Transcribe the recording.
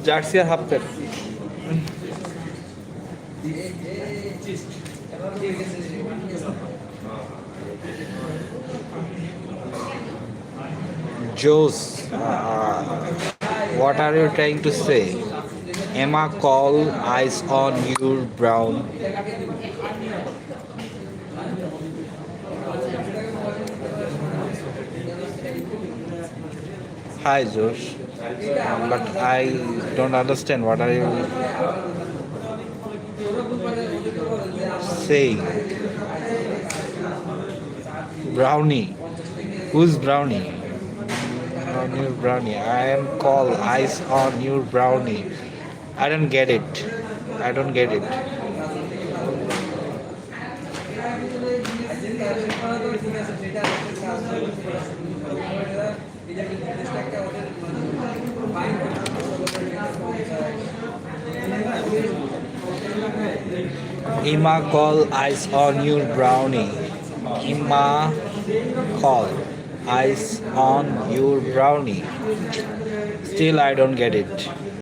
Jersey আর half pant. Jose, what are you trying to say? Emma, call eyes on your brown. Hi, Josh. But I don't understand what are you saying. Brownie. Who's Brownie? On your brownie. I am call eyes on your brownie. I don't get it. I don't get it. Emma, call eyes on your brownie. Emma, call eyes on your brownie. Still, I don't get it.